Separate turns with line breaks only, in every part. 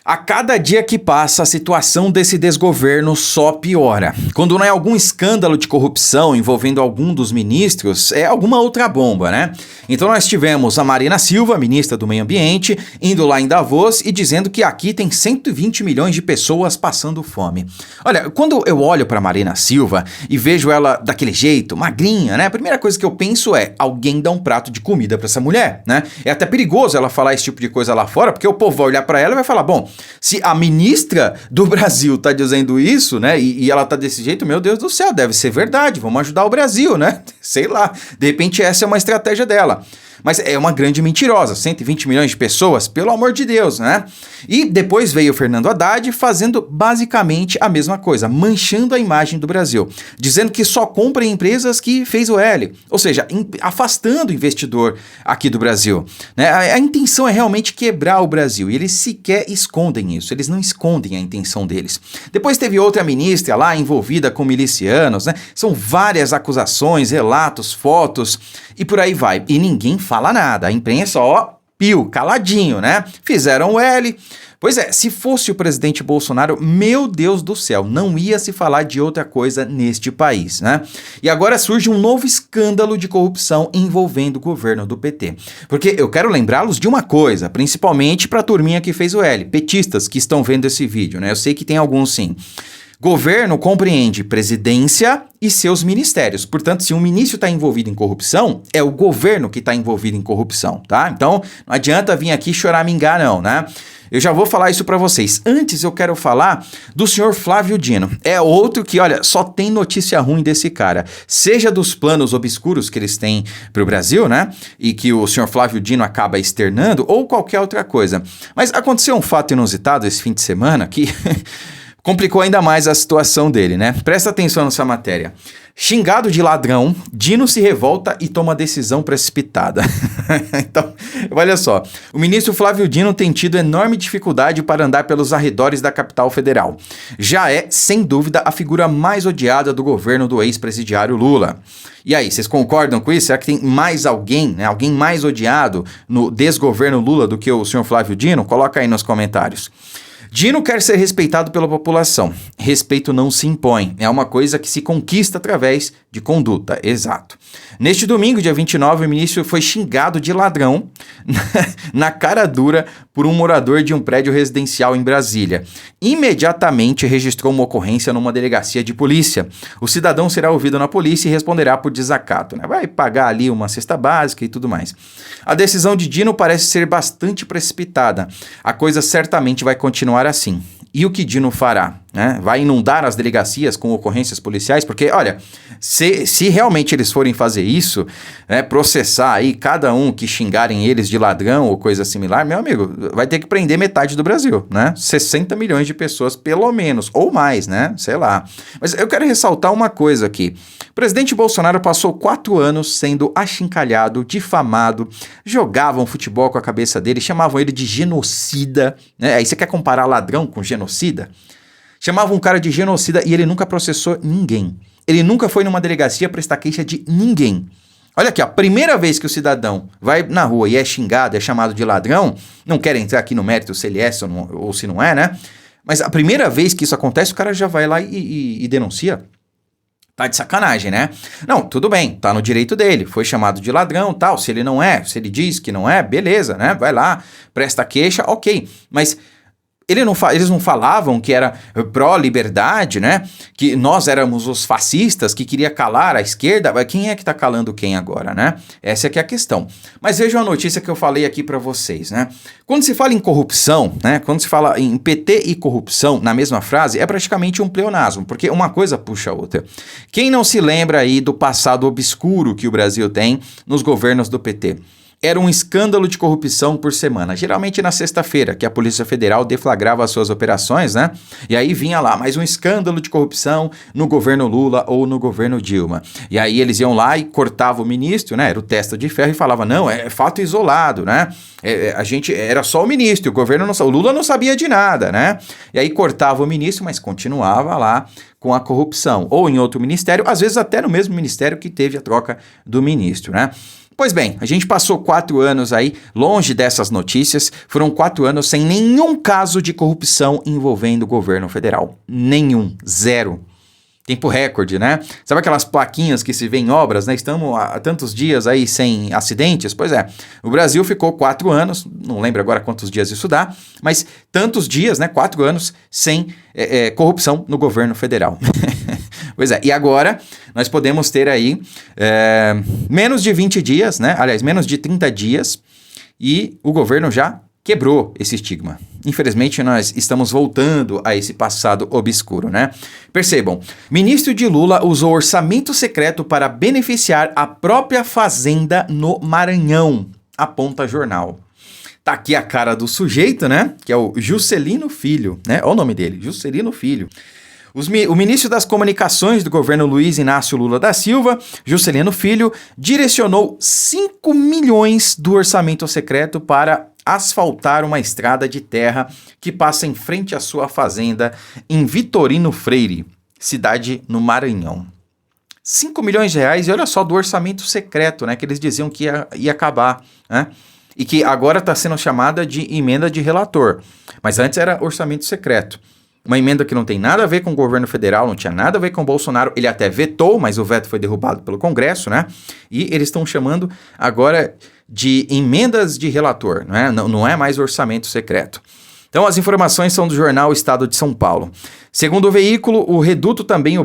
A cada dia que passa, a situação desse desgoverno só piora. Quando não é algum escândalo de corrupção envolvendo algum dos ministros, é alguma outra bomba, né? Então nós tivemos a Marina Silva, ministra do Meio Ambiente, indo lá em Davos e dizendo que aqui tem 120 milhões de pessoas passando fome. Olha, quando eu olho para Marina Silva e vejo ela daquele jeito, magrinha, né? A primeira coisa que eu penso é, alguém dá um prato de comida para essa mulher, né? É até perigoso ela falar esse tipo de coisa lá fora, porque o povo vai olhar para ela e vai falar, bom, se a ministra do Brasil tá dizendo isso, né, e ela tá desse jeito, meu Deus do céu, deve ser verdade, vamos ajudar o Brasil, né? Sei lá, de repente essa é uma estratégia dela. Mas é uma grande mentirosa, 120 milhões de pessoas, pelo amor de Deus, né? E depois veio o Fernando Haddad fazendo basicamente a mesma coisa, manchando a imagem do Brasil, dizendo que só compra em empresas que fez o L, ou seja, afastando o investidor aqui do Brasil, né? A intenção é realmente quebrar o Brasil e eles sequer escondem isso, eles não escondem a intenção deles. Depois teve outra ministra lá envolvida com milicianos, né? São várias acusações, relatos, fotos e por aí vai. E ninguém fala nada. A imprensa, ó, piu, caladinho, né? Fizeram o L. Pois é, se fosse o presidente Bolsonaro, meu Deus do céu, não ia se falar de outra coisa neste país, né? E agora surge um novo escândalo de corrupção envolvendo o governo do PT. Porque eu quero lembrá-los de uma coisa, principalmente para a turminha que fez o L, petistas que estão vendo esse vídeo, né? Eu sei que tem alguns sim. Governo compreende presidência e seus ministérios. Portanto, se um ministro está envolvido em corrupção, é o governo que está envolvido em corrupção, tá? Então, não adianta vir aqui choramingar não, né? Eu já vou falar isso para vocês. Antes eu quero falar do senhor Flávio Dino. É outro que, olha, só tem notícia ruim desse cara. Seja dos planos obscuros que eles têm para o Brasil, né? E que o senhor Flávio Dino acaba externando, ou qualquer outra coisa. Mas aconteceu um fato inusitado esse fim de semana que... complicou ainda mais a situação dele, né? Presta atenção nessa matéria. Xingado de ladrão, Dino se revolta e toma decisão precipitada. Então, olha só. O ministro Flávio Dino tem tido enorme dificuldade para andar pelos arredores da capital federal. Já é, sem dúvida, a figura mais odiada do governo do ex-presidiário Lula. E aí, vocês concordam com isso? Será que tem mais alguém, né? Alguém mais odiado no desgoverno Lula do que o senhor Flávio Dino? Coloca aí nos comentários. Dino quer ser respeitado pela população. Respeito não se impõe. É uma coisa que se conquista através de conduta. Exato. Neste domingo, dia 29, o ministro foi xingado de ladrão na cara dura por um morador de um prédio residencial em Brasília. Imediatamente registrou uma ocorrência numa delegacia de polícia. O cidadão será ouvido na polícia e responderá por desacato, né? Vai pagar ali uma cesta básica e tudo mais. A decisão de Dino parece ser bastante precipitada. A coisa certamente vai continuar assim. E o que Dino fará? Né? Vai inundar as delegacias com ocorrências policiais? Porque, olha, se realmente eles forem fazer isso, né, processar aí cada um que xingarem eles de ladrão ou coisa similar, meu amigo, vai ter que prender metade do Brasil, né? 60 milhões de pessoas, pelo menos, ou mais, né? Sei lá. Mas eu quero ressaltar uma coisa aqui. O presidente Bolsonaro passou 4 anos sendo achincalhado, difamado, jogavam futebol com a cabeça dele, chamavam ele de genocida, né? Aí você quer comparar ladrão com genocida? Chamavam um cara de genocida e ele nunca processou ninguém. Ele nunca foi numa delegacia prestar queixa de ninguém. Olha aqui, a primeira vez que o cidadão vai na rua e é xingado, é chamado de ladrão, não quero entrar aqui no mérito se ele é ou se não é, né? Mas a primeira vez que isso acontece, o cara já vai lá e denuncia. Tá de sacanagem, né? Não, tudo bem, tá no direito dele, foi chamado de ladrão, tal, se ele não é, se ele diz que não é, beleza, né? Vai lá, presta queixa, ok, mas... eles não falavam que era pró-liberdade, né? Que nós éramos os fascistas que queria calar a esquerda. Quem é que tá calando quem agora, né? Essa é que é a questão. Mas vejam a notícia que eu falei aqui para vocês, né? Quando se fala em corrupção, né? Quando se fala em PT e corrupção na mesma frase, é praticamente um pleonasmo, porque uma coisa puxa a outra. Quem não se lembra aí do passado obscuro que o Brasil tem nos governos do PT? Era um escândalo de corrupção por semana, geralmente na sexta-feira, que a Polícia Federal deflagrava as suas operações, né? E aí vinha lá, mais um escândalo de corrupção no governo Lula ou no governo Dilma. E aí eles iam lá e cortavam o ministro, né? Era o testa de ferro e falava, não, é fato isolado, né? A gente, era só o ministro, o Lula não sabia de nada, né? E aí cortava o ministro, mas continuava lá com a corrupção, ou em outro ministério, às vezes até no mesmo ministério que teve a troca do ministro, né? Pois bem, a gente passou 4 anos aí longe dessas notícias, foram 4 anos sem nenhum caso de corrupção envolvendo o governo federal. Nenhum, zero. Tempo recorde, né? Sabe aquelas plaquinhas que se vê em obras, né? Estamos há tantos dias aí sem acidentes? Pois é, o Brasil ficou 4 anos, não lembro agora quantos dias isso dá, mas tantos dias, né? 4 anos sem corrupção no governo federal. Pois é, e agora nós podemos ter aí menos de 20 dias, né? Aliás, menos de 30 dias e o governo já quebrou esse estigma. Infelizmente, nós estamos voltando a esse passado obscuro, né? Percebam, ministro de Lula usou orçamento secreto para beneficiar a própria fazenda no Maranhão, aponta jornal. Tá aqui a cara do sujeito, né? Que é o Juscelino Filho, né? Olha o nome dele, Juscelino Filho. O ministro das Comunicações do governo Luiz Inácio Lula da Silva, Juscelino Filho, direcionou 5 milhões do orçamento secreto para asfaltar uma estrada de terra que passa em frente à sua fazenda em Vitorino Freire, cidade no Maranhão. 5 milhões de reais e olha só do orçamento secreto, né, que eles diziam que ia acabar, né? E que agora está sendo chamada de emenda de relator, mas antes era orçamento secreto. Uma emenda que não tem nada a ver com o governo federal, não tinha nada a ver com o Bolsonaro. Ele até vetou, mas o veto foi derrubado pelo Congresso, né? E eles estão chamando agora de emendas de relator, né? Não é mais orçamento secreto. Então, as informações são do jornal Estado de São Paulo. Segundo o veículo, o reduto também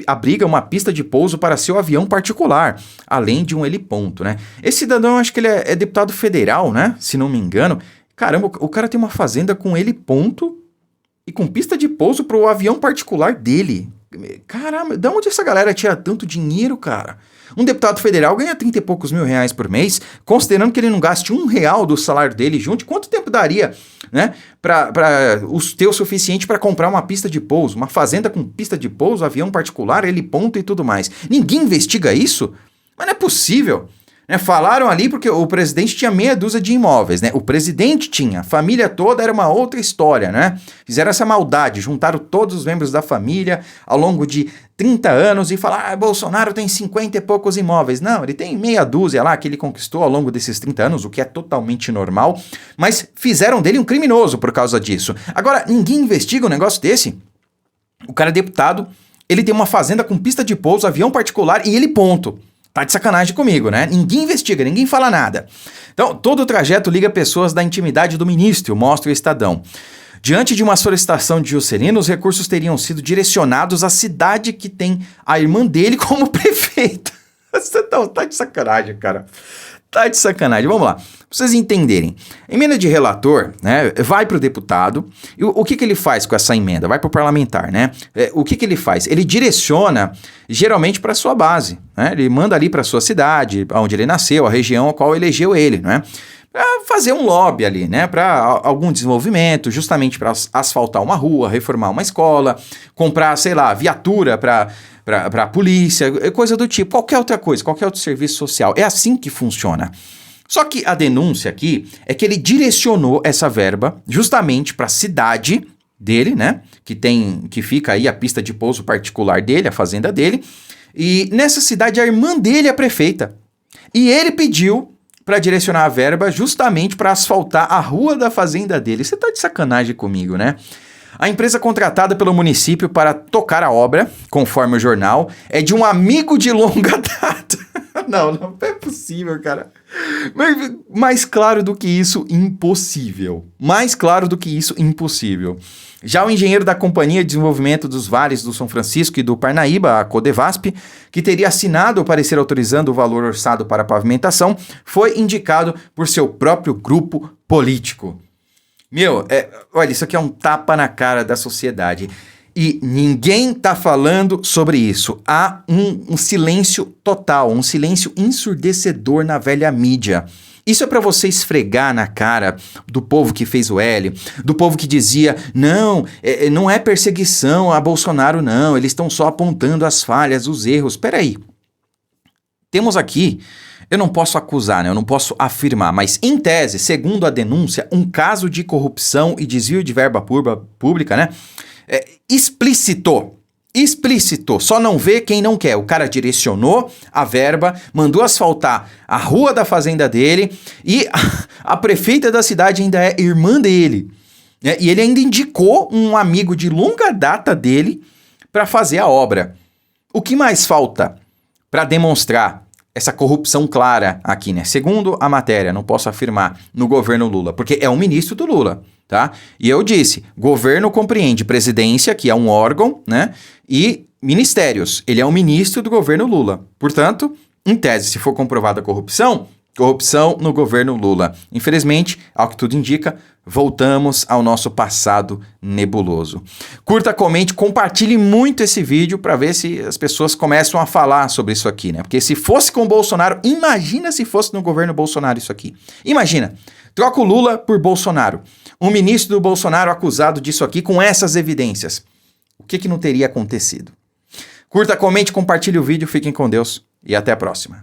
abriga uma pista de pouso para seu avião particular, além de um heliponto, né? Esse cidadão, acho que ele é deputado federal, né? Se não me engano. Caramba, o cara tem uma fazenda com heliponto e com pista de pouso para o avião particular dele. Caramba, de onde essa galera tira tanto dinheiro, cara? Um deputado federal ganha 30 e poucos mil reais por mês, considerando que ele não gaste R$1 do salário dele junto. Quanto tempo daria, né, para ter o suficiente para comprar uma pista de pouso, uma fazenda com pista de pouso, avião particular, heliponto e tudo mais? Ninguém investiga isso? Mas não é possível. Falaram ali porque o presidente tinha meia dúzia de imóveis, né? O presidente tinha, a família toda era uma outra história, né? Fizeram essa maldade, juntaram todos os membros da família ao longo de 30 anos e falaram, Bolsonaro tem 50 e poucos imóveis. Não, ele tem meia dúzia lá que ele conquistou ao longo desses 30 anos, o que é totalmente normal, mas fizeram dele um criminoso por causa disso. Agora, ninguém investiga um negócio desse? O cara é deputado, ele tem uma fazenda com pista de pouso, avião particular e ele ponto. Tá de sacanagem comigo, né? Ninguém investiga, ninguém fala nada. Então, todo o trajeto liga pessoas da intimidade do ministro, mostra o Estadão. Diante de uma solicitação de Juscelino, os recursos teriam sido direcionados à cidade que tem a irmã dele como prefeita. Você tá de sacanagem, cara. Tá de sacanagem. Vamos lá. Pra vocês entenderem. Emenda de relator, né, vai pro deputado. E o que ele faz com essa emenda? Vai pro parlamentar, né? O que ele faz? Ele direciona, geralmente, para sua base, né? Ele manda ali para sua cidade, onde ele nasceu, a região a qual elegeu ele, né? Para fazer um lobby ali, né? Para algum desenvolvimento, justamente para asfaltar uma rua, reformar uma escola, comprar, sei lá, viatura para a polícia, coisa do tipo, qualquer outra coisa, qualquer outro serviço social. É assim que funciona. Só que a denúncia aqui é que ele direcionou essa verba justamente para a cidade dele, né? Que fica aí a pista de pouso particular dele, a fazenda dele. E nessa cidade a irmã dele é prefeita. E ele pediu para direcionar a verba justamente para asfaltar a rua da fazenda dele. Você tá de sacanagem comigo, né? A empresa contratada pelo município para tocar a obra, conforme o jornal, é de um amigo de longa data. Não é possível, cara. Mais claro do que isso, impossível. Mais claro do que isso, impossível. Já o engenheiro da Companhia de Desenvolvimento dos Vales do São Francisco e do Parnaíba, a Codevasp, que teria assinado o parecer autorizando o valor orçado para a pavimentação, foi indicado por seu próprio grupo político. Olha, isso aqui é um tapa na cara da sociedade. E ninguém tá falando sobre isso. Há um silêncio total, um silêncio ensurdecedor na velha mídia. Isso é para você esfregar na cara do povo que fez o L, do povo que dizia, não é perseguição a Bolsonaro, não, eles estão só apontando as falhas, os erros. Peraí, temos aqui, eu não posso acusar, né? Eu não posso afirmar, mas em tese, segundo a denúncia, um caso de corrupção e desvio de verba pública, né? Explícito. explícito, só não vê quem não quer. O cara direcionou a verba, mandou asfaltar a rua da fazenda dele e a prefeita da cidade ainda é irmã dele. E ele ainda indicou um amigo de longa data dele para fazer a obra. O que mais falta para demonstrar essa corrupção clara aqui, né? Segundo a matéria, não posso afirmar, no governo Lula, porque é um ministro do Lula, tá? E eu disse, governo compreende presidência, que é um órgão, né? E ministérios, ele é um ministro do governo Lula. Portanto, em tese, se for comprovada a corrupção no governo Lula. Infelizmente, ao que tudo indica, voltamos ao nosso passado nebuloso. Curta, comente, compartilhe muito esse vídeo para ver se as pessoas começam a falar sobre isso aqui, né? Porque se fosse com o Bolsonaro, imagina se fosse no governo Bolsonaro isso aqui. Imagina, troca o Lula por Bolsonaro. Um ministro do Bolsonaro acusado disso aqui com essas evidências. O que não teria acontecido? Curta, comente, compartilhe o vídeo, fiquem com Deus e até a próxima.